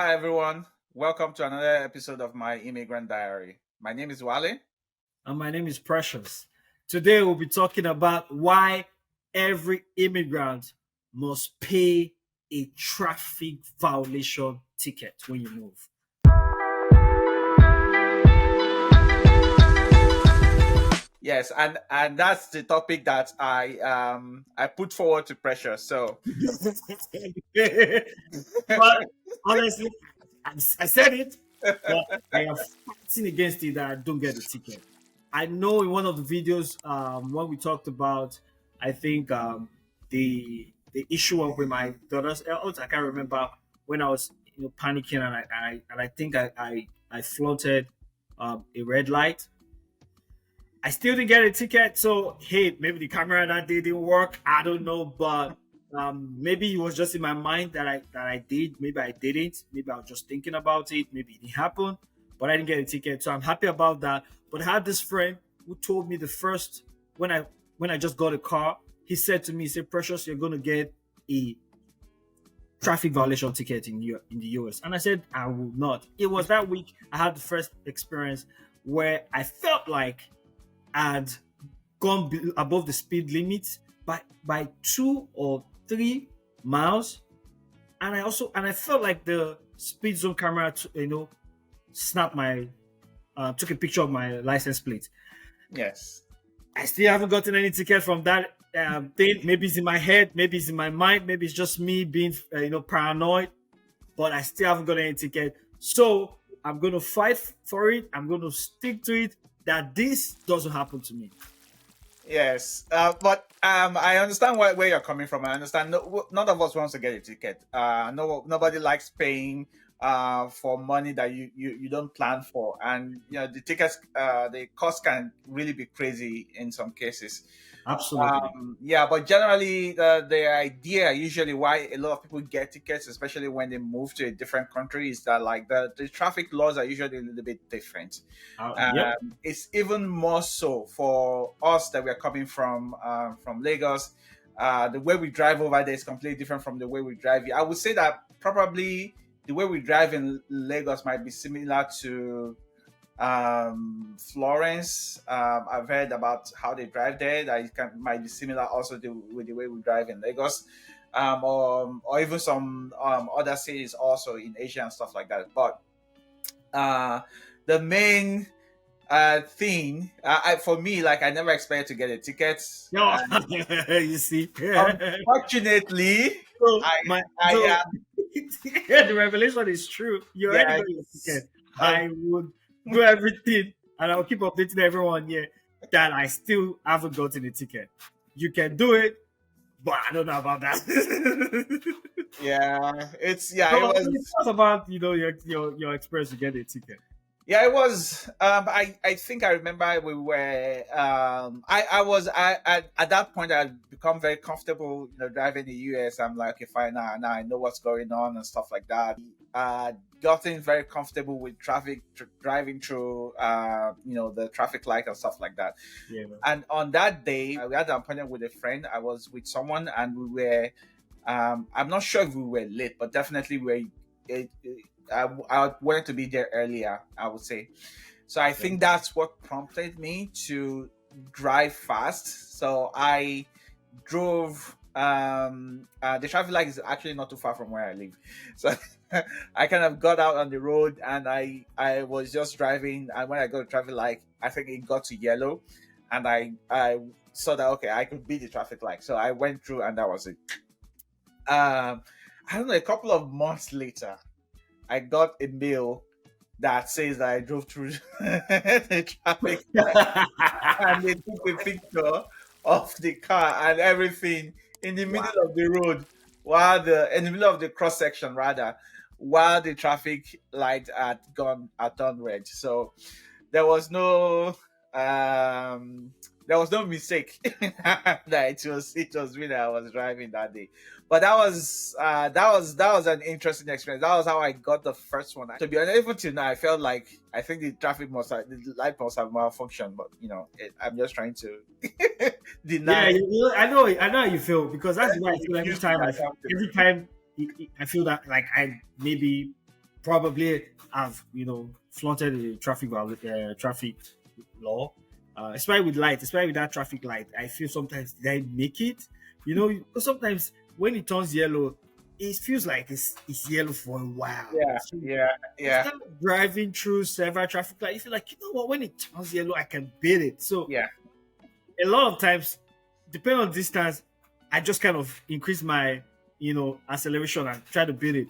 Hi, everyone. Welcome to another episode of my Immigrant Diary. My name is Wale. And my name is Precious. Today we'll be talking about why every immigrant must pay a traffic violation ticket when you move. Yes, and that's the topic that I put forward to Precious. So But honestly, I said it, but I am fighting against it that I don't get a ticket. I know in one of the videos when we talked about, I think the issue of with my daughter's health. I can't remember when I was panicking and I think I flaunted a red light. I still didn't get a ticket, so hey, maybe the camera that day didn't work. I don't know, but maybe it was just in my mind that I did. Maybe I didn't. Maybe I was just thinking about it. Maybe it didn't happen, but I didn't get a ticket, so I'm happy about that. But I had this friend who told me the first when I just got a car. He said to me, "He said, Precious, you're gonna get a traffic violation ticket in the US." And I said, "I will not." It was that week I had the first experience where I felt like I'd gone above the speed limit by 2 or 3 miles, and I felt like the speed zone camera snapped my took a picture of my license plate. yes, I still haven't gotten any ticket from that thing. Maybe it's in my head, maybe it's in my mind, maybe it's just me being paranoid, but I still haven't got any ticket. So I'm going to fight for it. I'm going to stick to it that this doesn't happen to me. yes. But I understand where you're coming from. I understand. None of us wants to get a ticket. Nobody likes paying for money that you don't plan for, and the tickets, the cost can really be crazy in some cases. Absolutely. Yeah, but generally, the idea usually why a lot of people get tickets, especially when they move to a different country, is that like the traffic laws are usually a little bit different. Yep. It's even more so for us that we're coming from Lagos. The way we drive over there is completely different from the way we drive here. I would say that probably the way we drive in Lagos might be similar to Florence. I've heard about how they drive there. That might be similar also with the way we drive in Lagos, or even some other cities also in Asia and stuff like that. But uh, the main thing, for me, like I never expected to get a ticket. No, you see. Unfortunately, So I my I so the revelation is true. You already yeah. got your ticket. I would do everything, and I'll keep updating everyone here that I still haven't gotten a ticket. You can do it, but I don't know about that. Yeah, it So tell was. us about your experience to get a ticket. Yeah, it was. I think I remember we were. I was. At that point I had become very comfortable, driving the US. I'm like, okay, fine, now I know what's going on and stuff like that. Gotten very comfortable with traffic, driving through, the traffic light and stuff like that. Yeah, man. And on that day, we had an appointment with a friend. I was with someone, and we were. I'm not sure if we were late, but definitely we were. I wanted to be there earlier, I would say. So I think that's what prompted me to drive fast. So I drove. The traffic light is actually not too far from where I live, so I kind of got out on the road and I was just driving. And when I got to traffic light, I think it got to yellow, and I saw that okay, I could beat the traffic light. So I went through, and that was it. I don't know. A couple of months later, I got a mail that says that I drove through the traffic light, and they took a picture of the car and everything in the Wow. middle of the road, in the middle of the cross section rather, while the traffic light had turned red. So there was no mistake that it was me that I was driving that day. But that was an interesting experience. That was how I got the first one. To be honest, even till now, I think the light must have malfunctioned. But I'm just trying to Yeah, deny. I know how you feel because that's why I feel every Excuse me, time I can't do every time I feel that like I maybe probably have flaunted the traffic law, especially with light, especially with that traffic light. I feel sometimes did I make it? Because sometimes when it turns yellow, it feels like it's yellow for a while. Yeah, So yeah, yeah, instead of driving through several traffic lights, you feel like, what, when it turns yellow, I can beat it. So yeah. a lot of times, depending on distance, I just kind of increase my acceleration and try to beat it.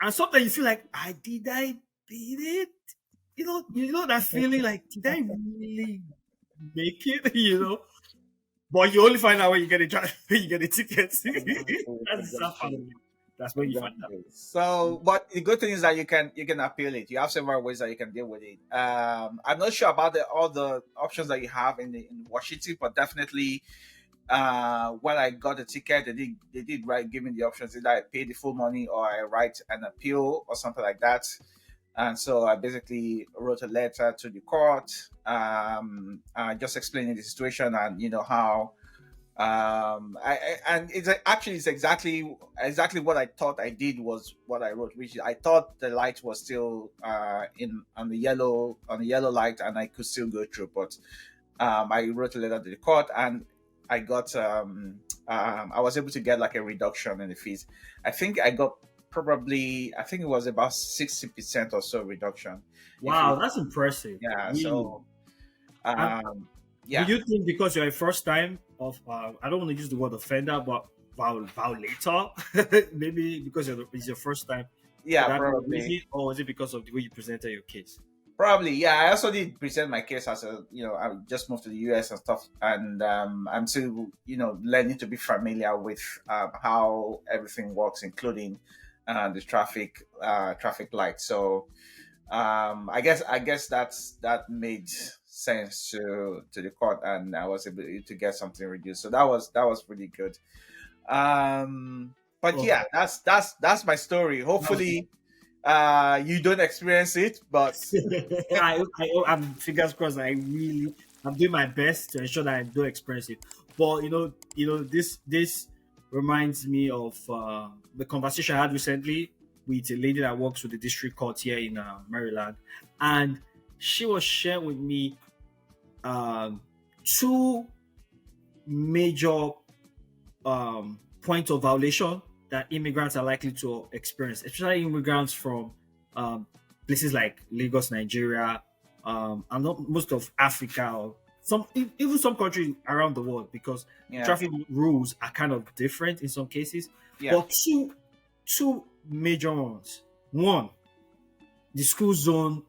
And sometimes you feel like, I beat it? That feeling like, did I really make it? But you only find out when you get when you get the tickets. Exactly, That's the sad part of exactly. it. That's when you find out. Exactly. So, but the good thing is that you can appeal it. You have several ways that you can deal with it. I'm not sure about all the options that you have in Washington, but definitely, when I got the ticket, they did write give me the options either I pay the full money or I write an appeal or something like that. And so I basically wrote a letter to the court, just explaining the situation and how and it's exactly what I thought I did was what I wrote, which I thought the light was still in on the yellow light and I could still go through, but I wrote a letter to the court and I got I was able to get like a reduction in the fees. I think it was about 60% or so reduction. If Wow, you that's impressive. Yeah, Really. so And um do yeah. you think because you're a first time of I don't want to use the word offender, but violator, maybe because it's your first time, could Yeah, that be the probably. reason, or was it because of the way you presented your case? Probably, yeah. I also did present my case as I just moved to the US and stuff, and I'm still, learning to be familiar with how everything works, including the traffic light. So, I guess that made sense to the court, and I was able to get something reduced. So that was really good. But Oh, yeah, that's my story. that was Hopefully, you don't experience it, but I'm fingers crossed. I'm doing my best to ensure that I don't experience it. But this reminds me of the conversation I had recently with a lady that works with the district court here in Maryland, and she was sharing with me um, two major point of violation that immigrants are likely to experience, especially immigrants from um, places like Lagos, Nigeria, and not most of Africa, or even some countries around the world, because the yeah, traffic rules are kind of different in some cases. yeah, But two major ones. One, the school zone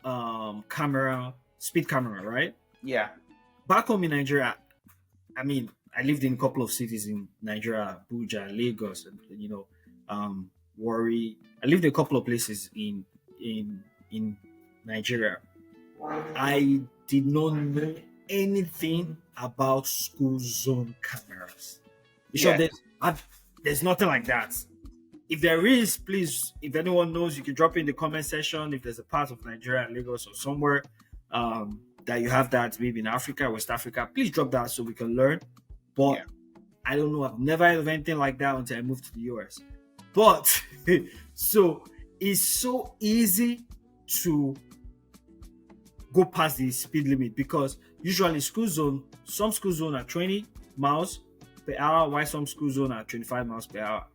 camera, speed camera, right? yeah, Back home in Nigeria, I mean, I lived in a couple of cities in Nigeria, Abuja, Lagos, and Warri. I lived in a couple of places in Nigeria. I did not know anything about school zone cameras. Sure, yeah, there's nothing like that. If there is, please, if anyone knows, you can drop it in the comment section. If there's a part of Nigeria, Lagos, or somewhere that you have that, maybe in Africa, West Africa, please drop that so we can learn. But yeah, I don't know. I've never heard of anything like that until I moved to the US. But so it's so easy to go past the speed limit, because usually some school zone are 20 miles per hour, while some school zone are 25 miles per hour.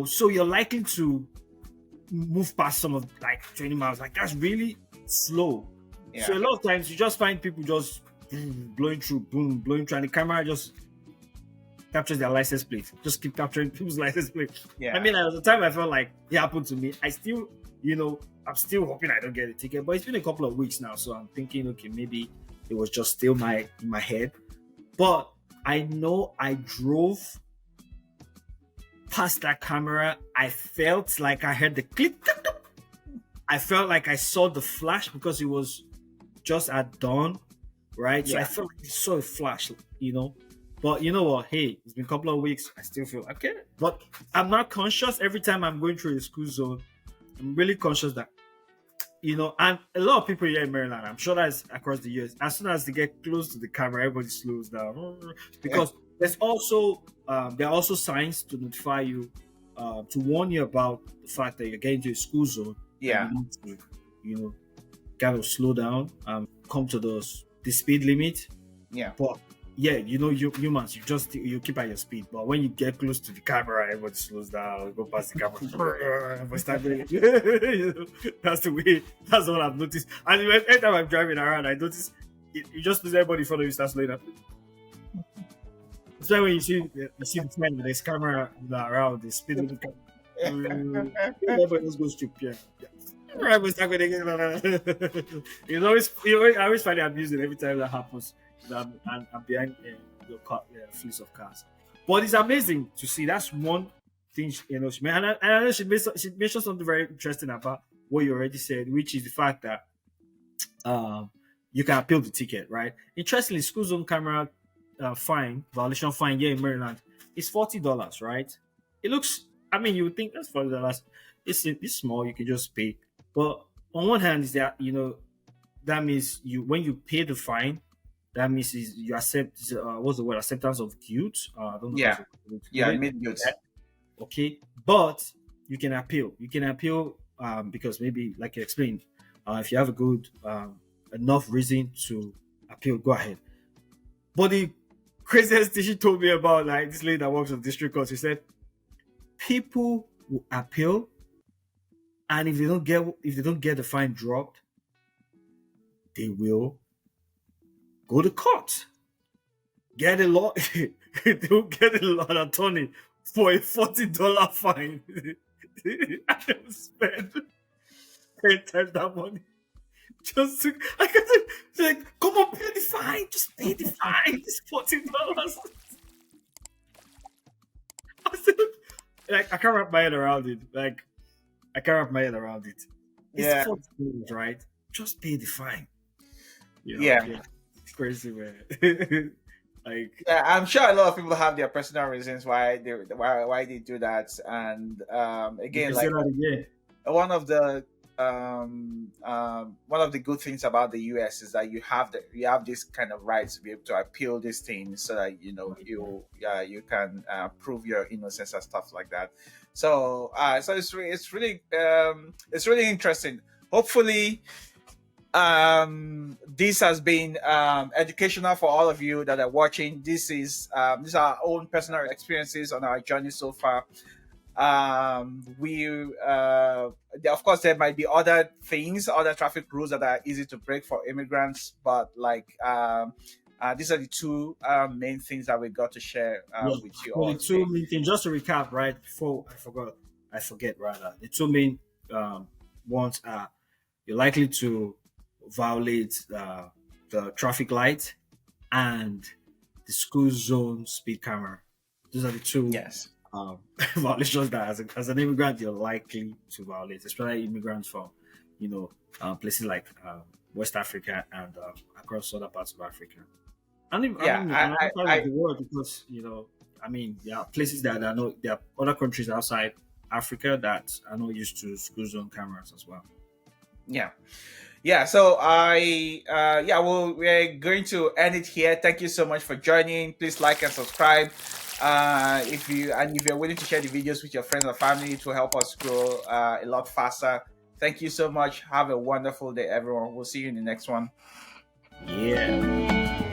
So you're likely to move past some of like 20 miles. Like, that's really slow. So yeah, a lot of times you just find people just blowing through, boom, blowing through, and the camera just captures their license plate. Just keep capturing people's license plate. I yeah, mean, at the time I felt like it happened to me. I'm still hoping I don't get a ticket, but it's been a couple of weeks now, so I'm thinking, okay, maybe it was just still in my head. But I know I drove past that camera. I felt like I heard the click. I felt like I saw the flash because it was just at dawn, right? So I yeah, felt like I saw a flash, But you know what? Hey, it's been a couple of weeks. I still feel okay. But I'm not conscious every time I'm going through a school zone. I'm really conscious that, and a lot of people here in Maryland, I'm sure that's across the US, as soon as they get close to the camera, everybody slows down. yeah, Because there are also signs to notify you to warn you about the fact that you're getting to a school zone and Yeah. you need to, you know, kind of slow down, come to the speed limit. Yeah. But yeah, you humans, you keep at your speed. But when you get close to the camera, everybody slows down, go past the camera, everybody start going, that's the way. That's what I've noticed. And every time I'm driving around, I notice you just lose everybody in front of you start slowing down. That's why when you see the time with this camera around the speed limit, everybody just goes to pure. Everybody start going again. I always find it amusing every time that happens. I'm behind fleets of cars. But it's amazing to see. That's one thing she made. And I know she mentioned something very interesting about what you already said, which is the fact that you can appeal the ticket, right? Interestingly, school zone camera violation fine here in Maryland is $40, right? It looks, I mean, you would think that's $40. It's small, you can just pay. But on one hand, is that that means when you pay the fine, that means you accept what's the word, acceptance of guilt. I don't know. Yeah. Yeah, admit guilt. Okay, but you can appeal. Because maybe, like you explained, if you have a good enough reason to appeal, go ahead. But the craziest thing she told me about, like this lady that works on district court, she said people will appeal, and if they don't get the fine dropped, they will go to court, get a law, they'll get an attorney for a $40 fine. I don't spend 10 times that money just to. I can't like, come on, pay the fine. Just pay the fine. It's $40. Like, I can't wrap my head around it. Yeah. It's $40, right? Just pay the fine. Yeah. It's crazy, man. Like, yeah, I'm sure a lot of people have their personal reasons why they do that, and again, like one of the good things about the US is that you have this kind of right to be able to appeal these things, so that you can prove your innocence and stuff like that. So it's really interesting. Hopefully, this has been educational for all of you that are watching. These are our own personal experiences on our journey so far. Of course, there might be other traffic rules that are easy to break for immigrants, but these are the two main things that we got to share with you all. The two main things, just to recap, right? Before I forget rather. The two main ones are you're likely to violate the traffic light and the school zone speed camera. Those are the two violations that as an immigrant you're likely to violate, especially immigrants from places like West Africa and across other parts of Africa. And other parts of the world, because there are places that I know, there are other countries outside Africa that are not used to school zone cameras as well. Yeah, so we're going to end it here. Thank you so much for joining. Please like and subscribe. If you're willing to share the videos with your friends and family, it will help us grow a lot faster. Thank you so much. Have a wonderful day, everyone. We'll see you in the next one. Yeah.